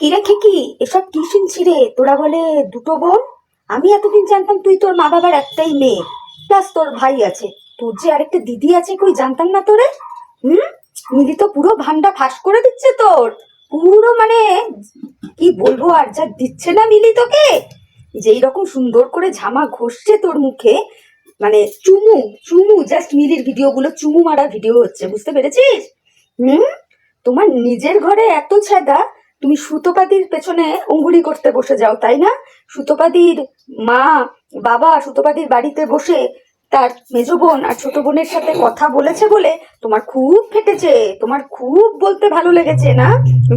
কি রেখে কি এসব কি শুনছি রে? তোরা বলে দুটো বোন। আমি এতদিন জানতাম তুই তোর মা বাবার একটাই মেয়ে, প্লাস তোর ভাই আছে। তোর যে আরেকটা দিদি আছে কই জানতাম না তোরে। হুম। মিলি তো পুরো ভান্ডা ফাঁস করে দিচ্ছে তোর। পুরো মানে কি বলবো, আর যা দিচ্ছে না মিলি তোকে, যেই রকম সুন্দর করে ঝামা ঘষছে তোর মুখে, মানে চুমু চুমু জাস্ট মিলির ভিডিও গুলো চুমু মারা ভিডিও হচ্ছে, বুঝতে পেরেছিস? হুম। তোমার নিজের ঘরে এত ছেদা, তুমি সুতোপাদির পেছনে অঙ্গুলি করতে বসে যাও, তাই না? সুতোপাদির মা বাবা সুতোপাদির বাড়িতে বসে তার মেজ বোন আর ছোট বোনের সাথে কথা বলেছে বলে তোমার খুব ফেটেছে, তোমার খুব বলতে ভালো লেগেছে না,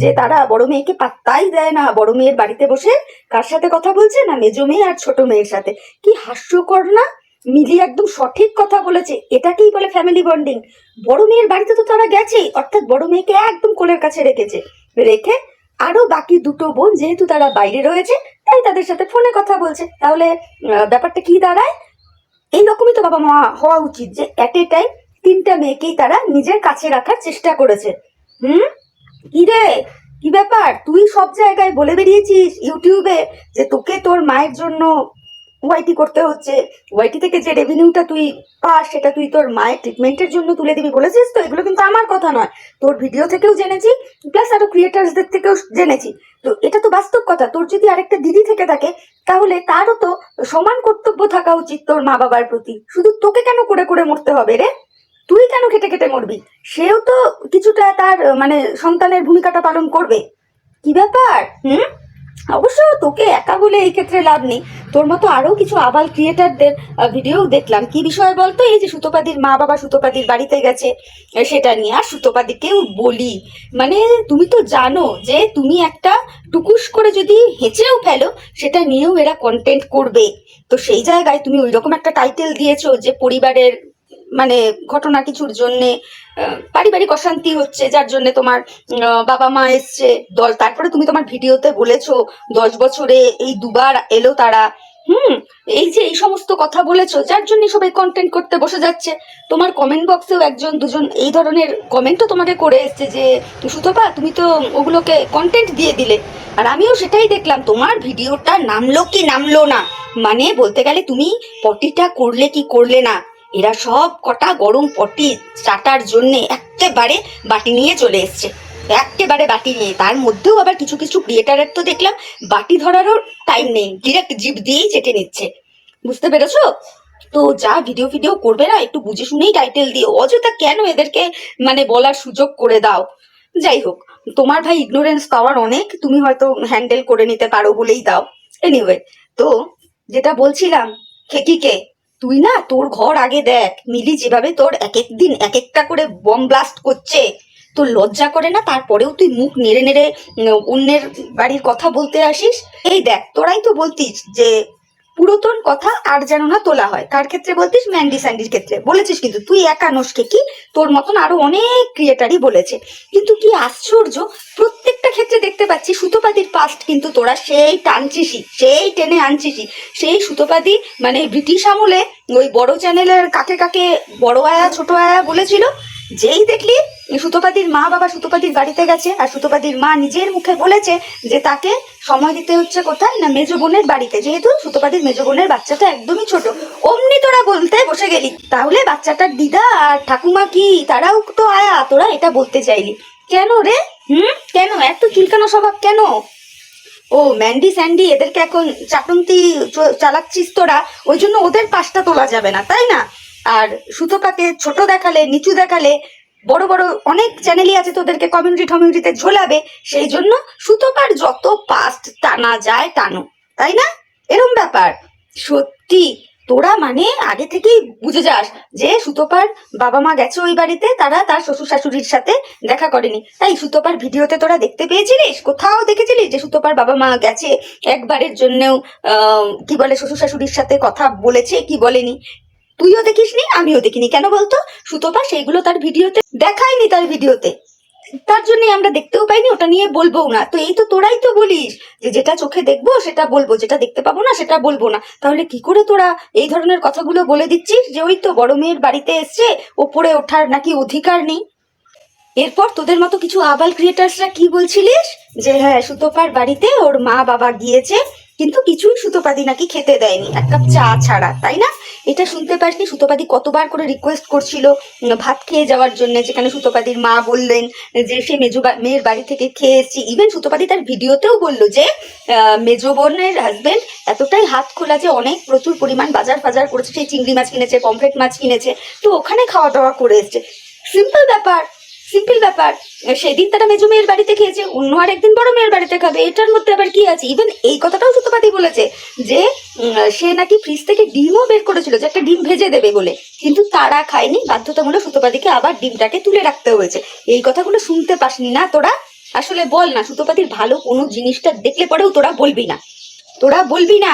যে তারা বড় মেয়েকে পাত্তাই দেয় না, বড় মেয়ের বাড়িতে বসে কার সাথে কথা বলছে না, মেজ মেয়ে আর ছোট মেয়ের সাথে। কি হাস্যকর না? মিলি একদম সঠিক কথা বলেছে, এটাকেই বলে ফ্যামিলি বন্ডিং। বড় মেয়ের বাড়িতে তো তারা গেছে, অর্থাৎ বড় মেয়েকে একদম কোলের কাছে রেখেছে, রেখে আরো বাকি দুটো বোন যেহেতু তারা বাইরে রয়েছে তাই তাদের সাথে ফোনে কথা বলছে। তাহলে ব্যাপারটা কি দাঁড়ায়? এইরকমই তো বাবা মা হওয়া উচিত, যে এট এ টাইম তিনটা মেয়েকেই তারা নিজের কাছে রাখার চেষ্টা করেছে। হুম। কি রে, কি ব্যাপার? তুই সব জায়গায় বলে বেরিয়েছিস ইউটিউবে যে তোকে তোর মায়ের জন্য ওয়াইটি করতে হচ্ছে, ওয়াইটি থেকে যে রেভিনিউটা তুই পাস সেটা তুই তোর মায়ের ট্রিটমেন্টের জন্য তুলে দিবি বলেছিস তো। এগুলো কিন্তু আমার কথা নয়, তোর ভিডিও থেকেও জেনেছি, প্লাস আরো ক্রিয়েটার্সদের থেকেও জেনেছি। তো এটা তো বাস্তব কথা। তোর যদি আরেকটা দিদি থেকে থাকে তাহলে তারও তো সমান কর্তব্য থাকা উচিত তোর মা বাবার প্রতি। শুধু তোকে কেন করে করে মরতে হবে রে? তুই কেন খেটে খেটে মরবি? সেও তো কিছুটা তার মানে সন্তানের ভূমিকাটা পালন করবে। কি ব্যাপার? হুম। অবশ্য তোকে একা বলে এই ক্ষেত্রে লাভ নেই, তোর মতো আরো কিছু আবাল ক্রিয়েটারদের ভিডিও দেখলাম। কি বিষয় বলতো? এই যে সুতোপাদির মা বাবা সুতোপাদির বাড়িতে গেছে সেটা নিয়ে। আর সুতোপাদিকেও বলি, মানে তুমি তো জানো যে তুমি একটা টুকুস করে যদি হেঁচেও ফেলো সেটা নিয়েও এরা কন্টেন্ট করবে। তো সেই জায়গায় তুমি ওইরকম একটা টাইটেল দিয়েছো যে পরিবারের মানে ঘটনা কিছুর জন্যে পারিবারিক অশান্তি হচ্ছে, যার জন্য তোমার বাবা মা এসছে দল, তারপরে তুমি তোমার ভিডিওতে বলেছো 10 বছরে এই দুবার এলো তারা। হুম। এই যে এই সমস্ত কথা বলেছো যার জন্য সবাই কন্টেন্ট করতে বসে যাচ্ছে। তোমার কমেন্ট বক্সেও একজন দুজন এই ধরনের কমেন্টও তোমাকে করে এসছে যে সুতপা তুমি তো ওগুলোকে কন্টেন্ট দিয়ে দিলে। আর আমিও সেটাই দেখলাম, তোমার ভিডিওটা নামলো কি নামলো না, মানে বলতে গেলে তুমি পটিটা করলে কি করলে না, এরা সব কটা গরম পটি চাটার জন্যে একেবারে বাটি নিয়ে চলে এসছে, একেবারে বাটি নিয়ে। তার মধ্যেও আবার কিছু কিছু ক্রিয়েটারের তো দেখলাম বাটি ধরারও টাইম নেই, ডিরেক্ট জিভ দিয়েই চেটে নিচ্ছে। বুঝতে পেরেছো? তো যা ভিডিও ফিডিও করবে না একটু বুঝে শুনেই টাইটেল দিও, অযথা কেন এদেরকে মানে বলার সুযোগ করে দাও। যাই হোক, তোমার ভাই ইগনোরেন্স পাওয়ার অনেক, তুমি হয়তো হ্যান্ডেল করে নিতে পারো বলেই দাও। এনিওয়ে, তো যেটা বলছিলাম, খেকিকে তুই না তোর ঘর আগে দেখ, মিলি যেভাবে তোর এক এক দিন এক একটা করে বম ব্লাস্ট করছে, তোর লজ্জা করে না? তারপরেও তুই মুখ নেড়ে নেড়ে অন্যের বাড়ির কথা বলতে আসিস। এই দেখ, তোরাই তো বলতিস যে পুরাতন কথা আর যেন না তোলা হয়। কার ক্ষেত্রে বলতিস? ম্যান্ডি স্যান্ডির ক্ষেত্রে বলেছিস, কিন্তু তুই একা নস্কে কি, তোর মতন আরো অনেক ক্রিয়েটারই বলেছে। কিন্তু কি আশ্চর্য, প্রত্যেকটা ক্ষেত্রে দেখতে পাচ্ছি সুতোপাদির পাস্ট কিন্তু তোরা সেই টানছিসই, সেই টেনে আনছিসই। সেই সুতোপাদি মানে ব্রিটিশ আমলে ওই বড় চ্যানেলের কাকে কাকে বড় আয়া ছোট আয়া বলেছিল, যেই দেখলি সুতোপাদির মা বাবা সুতোপাদির বাড়িতে গেছে আর সুতোপাদির মা নিজের মুখে বলেছে যে তাকে সময় দিতে হচ্ছে কোথায় না মেজ বোনের বাড়িতে, যেহেতু সুতোপাদির মেজ বোনের বাচ্চাটা একদমই ছোট, অমনি তোরা বলতে বসে গেলি তাহলে বাচ্চাটার দিদা আর ঠাকুমা কি তারাও তো আয়া, তোরা এটা বলতে চাইলি কেন রে? হুম। কেন এত চুলকানো স্বভাব কেন? ও ম্যান্ডি স্যান্ডি এদেরকে এখন চাটন্তি চালাচ্ছিস তোরা, ওই জন্য ওদের পাশটা তোলা যাবে না, তাই না? আর সুতোপাকে ছোট দেখালে, নিচু দেখালে, বড় বড় অনেক চ্যানেলই আছে তোদেরকে কমিউনিটি টমিউনিটিতে ঝোলাবে, সেই জন্য সুতোপার যত পাস্ট টানা যায় টানো, তাই না? এরম ব্যাপার। সত্যি তোরা মানে আগে থেকেই বুঝে যাস যে সুতোপার বাবা মা গেছে ওই বাড়িতে, তারা তার শ্বশুর শাশুড়ির সাথে দেখা করেনি। তাই সুতোপার ভিডিওতে তোরা দেখতে পেয়েছিলিস? কোথাও দেখেছিলিস যে সুতোপার বাবা মা গেছে একবারের জন্যও কি বলে শ্বশুর শাশুড়ির সাথে কথা বলেছে কি বলেনি? তুইও দেখিসনি, আমিও দেখিনি। কেন বলতো? সুতপা সেইগুলো তার ভিডিওতে দেখায়নি, তার ভিডিওতে, তার জন্যই আমরা দেখতেও পাইনি, ওটা নিয়ে বলবোও না। তো এই তো তোরাই তো বলিস যে যেটা চোখে দেখবো সেটা বলবো, যেটা দেখতে পাবো না সেটা বলবো না। তাহলে কি করে তোরা এই ধরনের কথাগুলো বলে দিচ্ছিস যে ওই তো বড় মেয়ের বাড়িতে এসছে, ওপরে ওঠার নাকি অধিকার নেই? এরপর তোদের মতো কিছু আবাল ক্রিয়েটার্সরা কি বলছিলিস যে হ্যাঁ সুতোপার বাড়িতে ওর মা বাবা গিয়েছে কিন্তু কিছুই সুতোপাদি নাকি খেতে দেয়নি, এক কাপ চা ছাড়া, তাই না? এটা শুনতে পারিনি সুতোপাদি কতবার করে রিকোয়েস্ট করছিল ভাত খেয়ে যাওয়ার জন্য, যেখানে সুতোপাদির মা বললেন যে সে মেয়ের বাড়ি থেকে খেয়ে এসেছি। ইভেন সুতোপাদি তার ভিডিওতেও বললো যে মেজো বোনের হাজবেন্ড এতটাই হাত খোলা যে অনেক প্রচুর পরিমাণ বাজার ফাজার করেছে, সেই চিংড়ি মাছ কিনেছে, পমফ্রেট মাছ কিনেছে, তো ওখানে খাওয়া দাওয়া করে এসছে। সিম্পল ব্যাপার, সিম্পল ব্যাপার। সেদিন তারা মেজো মেয়ের বাড়িতে খেয়েছে, অন্য আর একদিন বড় মেয়ের বাড়িতে খাবে, এটার মধ্যে আবার কি আছে? ইভেন এই কথাটাও সুতোপাদি বলেছে যে সে নাকি ফ্রিজ থেকে ডিমও বের করেছিল যে একটা ডিম ভেজে দেবে বলে, কিন্তু তারা খায়নি, বাধ্যতামূলক সুতোপাদিকে আবার ডিমটাকে তুলে রাখতে হয়েছে। এই কথাগুলো শুনতে পাসনি না তোরা? আসলে বল না, সুতোপাদির ভালো কোনো জিনিসটা দেখলে পরেও তোরা বলবি না, তোরা বলবি না।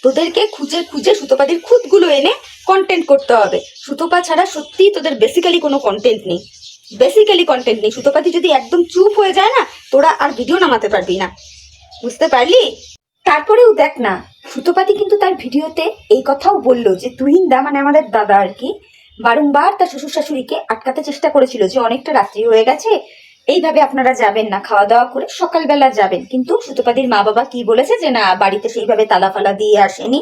তোদেরকে খুঁজে খুঁজে সুতোপাদির খুঁতগুলো এনে কন্টেন্ট করতে হবে। সুতোপা ছাড়া সত্যি তোদের বেসিক্যালি কোনো কন্টেন্ট নেই, বেসিক্যালি কন্টেন্ট নেই। সুতোপাদি যদি একদম চুপ হয়ে যায় না, তোরা আর ভিডিও নামাতে পারবি না, বুঝতে পারলি? তারপরেও দেখ না, সুতোপাদি কিন্তু তার ভিডিওতে এই কথাও বললো যে তুহিনদা মানে আমাদের দাদা আর কি বারংবার তার শ্বশুর শাশুড়িকে আটকাতে চেষ্টা করেছিল যে অনেকটা রাত্রি হয়ে গেছে, এইভাবে আপনারা যাবেন না, খাওয়া দাওয়া করে সকালবেলা যাবেন। কিন্তু সুতোপাদির মা বাবা কি বলেছে যে না, বাড়িতে সেইভাবে তালা ফালা দিয়ে আসেনি,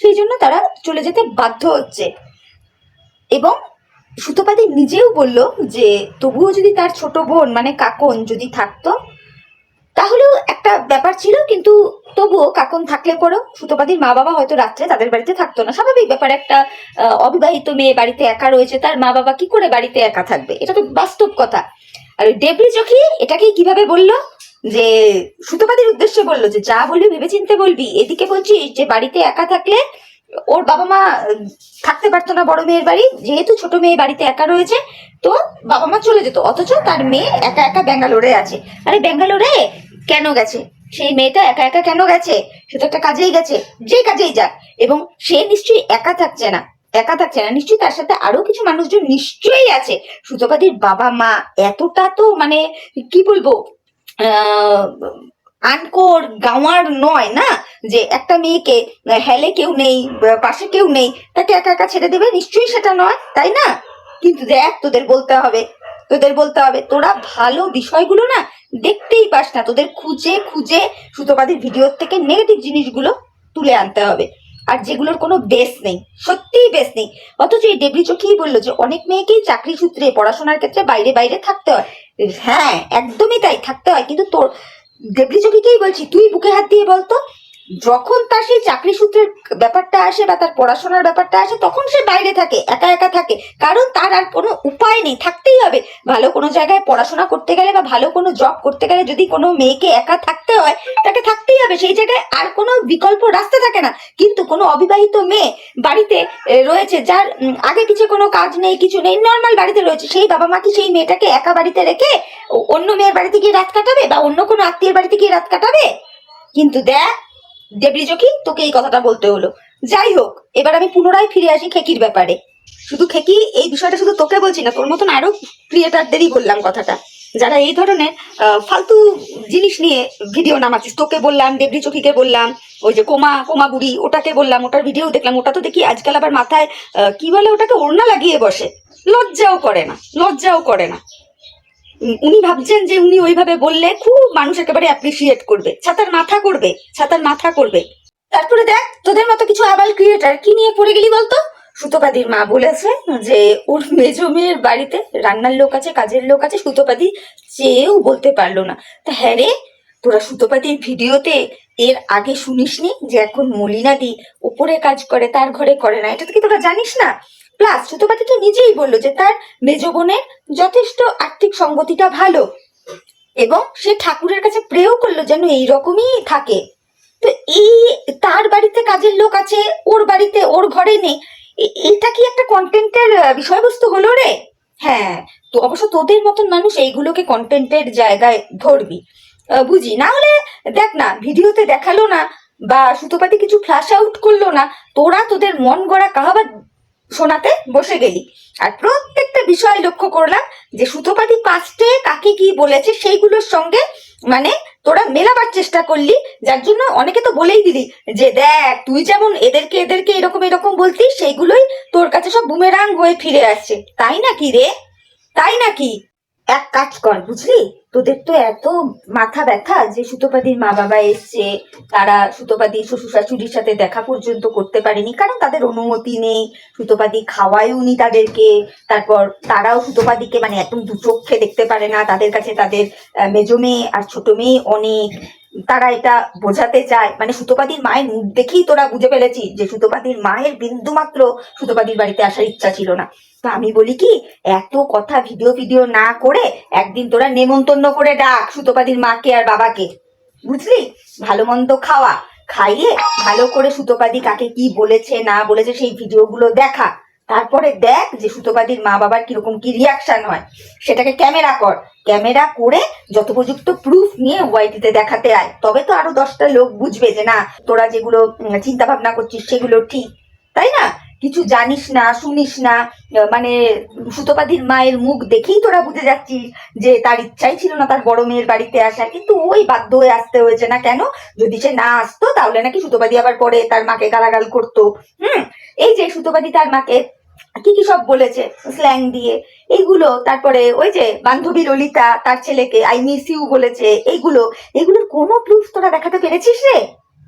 সেই জন্য তারা চলে যেতে বাধ্য হচ্ছে। এবং সুতোপাদি নিজেও বলল যে তবুও যদি তার ছোট বোন মানে কাকন যদি থাকতো তাহলেও একটা ব্যাপার ছিল, কিন্তু তবুও কাকন থাকলে পরেও সুতোপাদির মা বাবা হয়তো রাত্রে তাদের বাড়িতে থাকতো না। স্বাভাবিক ব্যাপার, একটা অবিবাহিত মেয়ে বাড়িতে একা রয়েছে, তার মা বাবা কি করে বাড়িতে একা থাকবে, এটা তো বাস্তব কথা। আর ওই ডেবরি চোখি এটাকে কিভাবে বললো যে সুতোপাদির উদ্দেশ্যে বললো যে যা বলবি ভেবেচিন্তে বলবি, এদিকে বলছিস যে বাড়িতে একা থাকলে ওর বাবা মা থাকতে পারতো না বড় মেয়ের বাড়ি, যেহেতু ছোট মেয়ে বাড়িতে একা রয়েছে তো বাবা মা চলে যেত, অথচ তার মেয়ে একা একা ব্যাঙ্গালোরে আছে। আরে ব্যাঙ্গালোরে কেন গেছে সেই মেয়েটা, একা একা কেন গেছে? সে তো একটা কাজেই গেছে, যে কাজেই যাক। এবং সে নিশ্চয়ই একা থাকছে না, একা থাকছে না, নিশ্চয়ই তার সাথে আরো কিছু মানুষজন নিশ্চয়ই আছে। সুতোপাদির বাবা মা এতটা তো মানে কি বলবো আনকোর গাওয়ার নয় না, যে একটা মেয়েকে হেলে কেউ নেই, পাশে কেউ নেই, তাকে একা একা ছেড়ে দেবে, নিশ্চয়ই সেটা নয়, তাই না? কিন্তু দেখ, তোদের বলতে হবে, তোদের বলতে হবে, তোরা ভালো বিষয়গুলো না দেখতেই পাস না, তোদের খুঁজে খুঁজে সুতোপাদির ভিডিওর থেকে নেগেটিভ জিনিসগুলো তুলে আনতে হবে, আর যেগুলোর কোনো বেস নেই, সত্যিই বেস নেই। অথচ এই ডেবরি চোখেই বললো যে অনেক মেয়েকেই চাকরি সূত্রে পড়াশোনার ক্ষেত্রে বাইরে বাইরে থাকতে হয়। হ্যাঁ একদমই তাই, থাকতে হয়, কিন্তু তোর ডেবরি চোখেকেই বলছি, তুই বুকে হাত দিয়ে বলতো যখন তার সেই চাকরি সূত্রের ব্যাপারটা আসে বা তার পড়াশোনার ব্যাপারটা আসে তখন সে বাইরে থাকে, একা একা থাকে, কারণ তার আর কোনো উপায় নেই, থাকতেই হবে। ভালো কোনো জায়গায় পড়াশোনা করতে গেলে বা ভালো কোনো জব করতে গেলে যদি কোনো মেয়েকে একা থাকতে হয় তাকে থাকতেই হবে, সেই জায়গায় আর কোনো বিকল্প রাস্তা থাকে না। কিন্তু কোনো অবিবাহিত মেয়ে বাড়িতে রয়েছে, যার আগে পিছে কোনো কাজ নেই, কিছু নেই, নর্মাল বাড়িতে রয়েছে, সেই বাবা মা কি সেই মেয়েটাকে একা বাড়িতে রেখে অন্য মেয়ের বাড়িতে গিয়ে রাত কাটাবে বা অন্য কোনো আত্মীয়ের বাড়িতে গিয়ে রাত কাটাবে? কিন্তু দেখ ডেবরি চোখি, তোকে এই কথাটা বলতে হলো। যাই হোক, এবার আমি পুনরায় ফিরে আসি খেকির ব্যাপারে। শুধু খেকি এই বিষয়টা শুধু তোকে বলছি না, তোর মতন আরো ক্রিয়েটারদেরই বললাম কথাটা, যারা এই ধরনের ফালতু জিনিস নিয়ে ভিডিও নামাচ্ছিস। তোকে বললাম, ডেবরি চোখিকে বললাম, ওই যে কোমা কোমা বুড়ি ওটাকে বললাম, ওটার ভিডিও দেখলাম, ওটা তো দেখি আজকাল আবার মাথায় কি বলে ওটাকে, ওড়না লাগিয়ে বসে, লজ্জাও করে না, লজ্জাও করে না। উনি ভাবছেন যে উনি ওইভাবে বললে খুব মানুষ একেবারে অ্যাপ্রিসিয়েট করবে, ছাতার মাথা করবে, ছাতার মাথা করবে। তারপরে দেখ, তোদের মতো কিছু আবাল ক্রিয়েটার কি নিয়ে পড়ে গেলি বলতো? সুতোপাদির মা বলেছে যে ওর মেজো মেয়ের বাড়িতে রান্নার লোক আছে, কাজের লোক আছে, সুতোপাদি চেয়েও বলতে পারলো না। তা হ্যাঁ রে, তোরা সুতোপাদির ভিডিওতে এর আগে শুনিসনি যে এখন মলিনাদি উপরে কাজ করে, তার ঘরে করে না? এটা তো কি তোরা জানিস না? প্লাস সুতোপাদি তো নিজেই বললো যে তার মেজো বোনের যথেষ্ট আর্থিক সঙ্গতিটা ভালো, এবং সে ঠাকুরের কাছে প্রেও করলো যেন এইরকমই থাকে। তো এই তার বাড়িতে কাজের লোক আছে, ওর বাড়িতে ওর ঘরে নেই, এটা কি একটা কন্টেন্টের বিষয়বস্তু হলো রে? হ্যাঁ, তো অবশ্য তোদের মতন মানুষ এইগুলোকে কন্টেন্টের জায়গায় ধরবি, বুঝি না। হলে দেখ না, ভিডিওতে দেখালো না বা সুতোপাতি কিছু ফ্ল্যাশ আউট করলো না, তোরা তোদের মন গড়া কাহাবাত শোনাতে বসে গেলি। আর প্রত্যেকটা বিষয় লক্ষ্য করলাম যে সুতোপাতি পাস্টে কাকে কি বলেছে সেইগুলোর সঙ্গে মানে তোরা মেলাবার চেষ্টা করলি, যার জন্য অনেকে তো বলেই দিলি যে দেখ তুই যেমন এদেরকে এদেরকে এরকম এরকম বলতিস, সেইগুলোই তোর কাছে সব বুমেরাং হয়ে ফিরে আসছে। তাই নাকি রে? তাই নাকি? এক কাজ কর, বুঝলি, তোদের তো এত মাথা ব্যথা যে সুতোপাদির মা বাবা এসছে, তারা সুতোপাদি শ্বশুর শাশুড়ির সাথে দেখা পর্যন্ত করতে পারেনি, কারণ তাদের অনুমতি নেই, সুতোপাদি খাওয়ায়ওনি তাদেরকে। তারপর তারাও সুতোপাদিকে মানে একদম দু চোখে দেখতে পারে না, তাদের কাছে তাদের মেজো মেয়ে আর ছোট মেয়ে অনেক। তারা এটা বোঝাতে চায়, মানে সুতোপাদির মায়ের মুখ দেখেই তোরা বুঝে ফেলেছিস যে সুতোপাদির মায়ের বিন্দু মাত্র সুতোপাদির বাড়িতে আসার ইচ্ছা ছিল না। তো আমি বলি কি, এত কথা ভিডিও ভিডিও না করে একদিন তোরা নেমন্তন্ন করে ডাক সুতোপাদির মাকে আর বাবাকে, বুঝলি, ভালো মন্দ খাইয়ে ভালো করে সুতোপাদি কাকে কি বলেছে না বলেছে সেই ভিডিওগুলো দেখা। তারপরে দেখ যে সুতোপাদির মা বাবার কিরকম কি রিয়াকশন হয়, সেটাকে ক্যামেরা কর। ক্যামেরা করে যথোপযুক্ত প্রুফ নিয়ে ওয়াইটিতে দেখাতে আয়, তবে তো আরো 10টা লোক বুঝবে যে না, তোরা যেগুলো চিন্তা ভাবনা করছিস সেগুলো ঠিক, তাই না? কিছু জানিস না, শুনিস না, মানে সুতোপাদির মায়ের মুখ দেখেই তোরা বুঝে যাচ্ছিস যে তার ইচ্ছাই ছিল না তার বড় মেয়ের বাড়িতে আসা, কিন্তু ওই বাধ্য হয়ে আসতে হয়েছে। না কেন? যদি সে না আসতো তাহলে নাকি সুতোপাদি আবার পরে তার মাকে গালাগাল করতো। এই যে সুতোপাদি তার মাকে কি কি সব বলেছে স্ল্যাং দিয়ে, এইগুলো। তারপরে ওই যে বান্ধবী ললিতা তার ছেলেকে আই মিস ইউ বলেছে, এগুলোর কোনো প্রুফ তোরা দেখাতে পেরেছিস রে?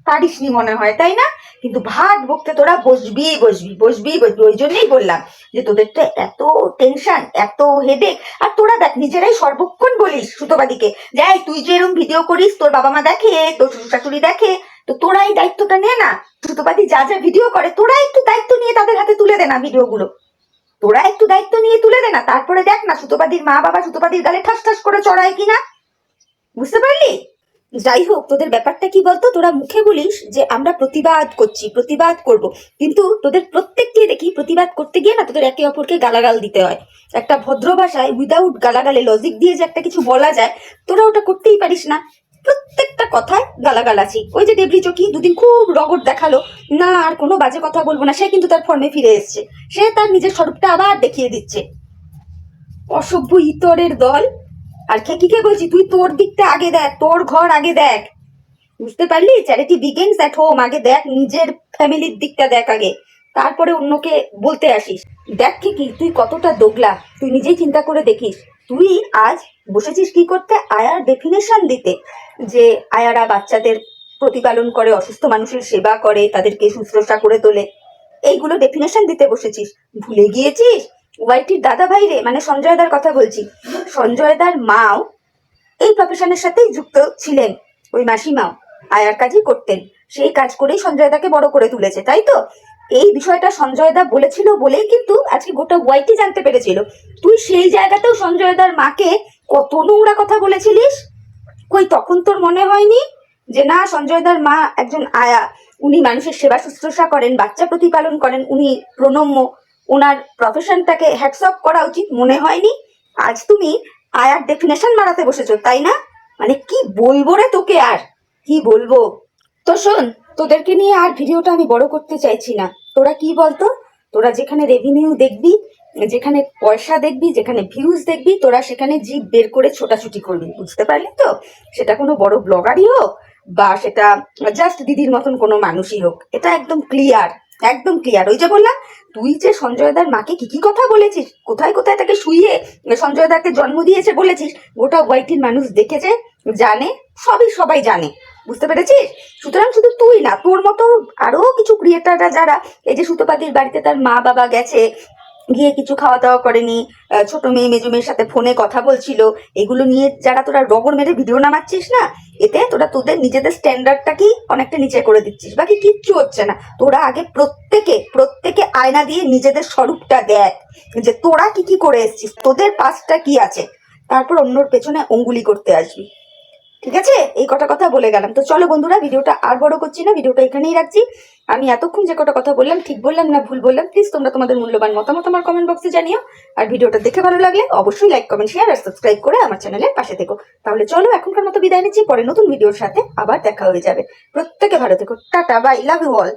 পারিসনি মনে হয়, তাই না? কিন্তু ভাত বকতে তোরা বসবি বসবি বসবি বসবি। ওই জন্যই বললাম যে তোদের তো এত টেনশন, এত হেডেক। আর তোরা দেখ, নিজেরাই সর্বক্ষণ বলিস সুতোপাদিকে যে তুই যে এরকম ভিডিও করিস, তোর বাবা মা দেখে, তোর শ্বশুর শাশুড়ি দেখে, তো তোরা এই দায়িত্বটা নে না। সুতোপাদি যা যা ভিডিও করে তোরা একটু দায়িত্ব নিয়ে তাদের হাতে তুলে দে না ভিডিওগুলো। তোরা একটু দায়িত্ব নিয়ে তুলে দে না, তারপরে দেখ না সুতোপাদির মা বাবা সুতোপাদির গালে ঠাস ঠাস করে চড়ায় কিনা। বুঝতে পারলি? যাই হোক, তোদের ব্যাপারটা কি বলতো, তোরা মুখে বলিস যে আমরা প্রতিবাদ করছি, প্রতিবাদ করব, কিন্তু তোদের প্রত্যেককে দেখি প্রতিবাদ করতে গিয়ে না তোদের একে অপরকে গালাগাল দিতে হয়। একটা ভদ্র ভাষায় উইদাউট গালাগালে লজিক দিয়ে যে একটা কিছু বলা যায়, তোরা ওটা করতেই পারিস না। প্রত্যেকটা কথায় গালাগালাছি। ওই যে ডেবরি চকি দুদিন খুব রগড় দেখালো, না আর কোনো বাজে কথা বলবো না, সে কিন্তু তার ফর্মে ফিরে এসছে, সে তার নিজের স্বরূপটা আবার দেখিয়ে দিচ্ছে। অসভ্য ইতরের দল। আর খেকিকে বলছি, তুই তোর দিকটা আগে দেখ, তোর ঘর আগে দেখ। বুঝতে পারলি? Charity begins at home. আগে দেখ, নিজের ফ্যামিলির দিকটা দেখ আগে, তারপরে অন্যকে বলতে আসিস। দেখ কি তুই কতটা দোগলা, তুই নিজেই চিন্তা করে দেখিস। তুই আজ বসেছিস কি করতে? আয়ার ডেফিনেশন দিতে, যে আয়ারা বাচ্চাদের প্রতিপালন করে, অসুস্থ মানুষের সেবা করে, তাদেরকে শুশ্রূষা করে তোলে, এইগুলো ডেফিনেশন দিতে বসেছিস। ভুলে গিয়েছিস ওয়াইটির দাদা ভাই রে, মানে সঞ্জয় দার কথা বলছি, সঞ্জয় দার মাও এই প্রফেশনের সাথেই যুক্ত ছিলেন। ওই মাসিমাও আয়ার কাজই করতেন, সেই কাজ করেই সঞ্জয় দাকে বড় করে তুলেছে, তাই তো? এই বিষয়টা সঞ্জয় দা বলেছিল বলেই কিন্তু আজকে গোটা ওয়াইটি জানতে পেরেছিল। তুই সেই জায়গাতেও সঞ্জয় দার মাকে কত নোংরা কথা বলেছিলিস। কই তখন তোর মনে হয়নি যে না, সঞ্জয় দার মা একজন আয়া, উনি মানুষের সেবা শুশ্রূষা করেন, বাচ্চা প্রতিপালন করেন, উনি প্রণম্য, ওনার প্রফেশনটাকে হ্যাটস অফ করা উচিত? মনে হয়নি? আজ তুমি আয়ার ডেফিনেশন মারাতে বসেছো, তাই না? মানে কি বলবো রে তোকে, আর কি বলবো। তো শোন, তোদেরকে নিয়ে আর ভিডিওটা আমি বড় করতে চাইছি না। তোরা কি বলতো, তোরা যেখানে রেভিনিউ দেখবি, যেখানে পয়সা দেখবি, যেখানে ভিউজ দেখবি, তোরা সেখানে জিভ বের করে ছোটাছুটি করবি, বুঝতে পারলি তো? সেটা কোনো বড় ব্লগারই হোক বা সেটা জাস্ট দিদির মতন কোনো মানুষই হোক, এটা একদম ক্লিয়ার, একদম ক্লিয়ার। ওই যে বললাম, তুই যে সঞ্জয় দার মাকে কি কি কথা বলেছিস, কোথায় কোথায় তাকে শুইয়ে সঞ্জয় দাকে জন্ম দিয়েছে বলেছিস, গোটা ওয়াইটির মানুষ দেখেছে, জানে, সবাই জানে। বুঝতে পেরেছিস? সুতরাং শুধু তুই না, তোর মতো আরো কিছু ক্রিয়েটাররা যারা এই যে সুতোপাদির বাড়িতে তার মা বাবা গেছে, গিয়ে কিছু খাওয়া দাওয়া করেনি, ছোট মেয়ে মেজো মেয়ের সাথে ফোনে কথা বলছিল, এগুলো নিয়ে যারা তোরা রগড় মেরে ভিডিও নামাচ্ছিস না, এতে তোরা তোদের নিজেদের স্ট্যান্ডার্ডটাকেই অনেকটা নিচে করে দিচ্ছিস, বাকি কিচ্ছু হচ্ছে না। তোরা আগে প্রত্যেকে আয়না দিয়ে নিজেদের স্বরূপটা দেখ, যে তোরা কি কি করে এসছিস, তোদের পাশটা কি আছে, তারপর অন্যর পেছনে অঙ্গুলি করতে আসবি। ঠিক আছে? এই কটা কথা বলে গেলাম। তো চলো বন্ধুরা, ভিডিওটা আর বড় করছি না, ভিডিওটা এখানেই রাখছি। আমি এতক্ষণ যে কটা কথা বললাম, ঠিক বললাম না ভুল বললাম, প্লিজ তোমরা তোমাদের মূল্যবান মতামত আমার কমেন্ট বক্সে জানিও। আর ভিডিওটা দেখে ভালো লাগলে অবশ্যই লাইক, কমেন্ট, শেয়ার আর সাবস্ক্রাইব করে আমার চ্যানেলের পাশে থেকো। তাহলে চলো এখনকার মতো বিদায় নিচ্ছি, পরে নতুন ভিডিওর সাথে আবার দেখা হয়ে যাবে। প্রত্যেকে ভালো থেকো, tata, bye, love you all.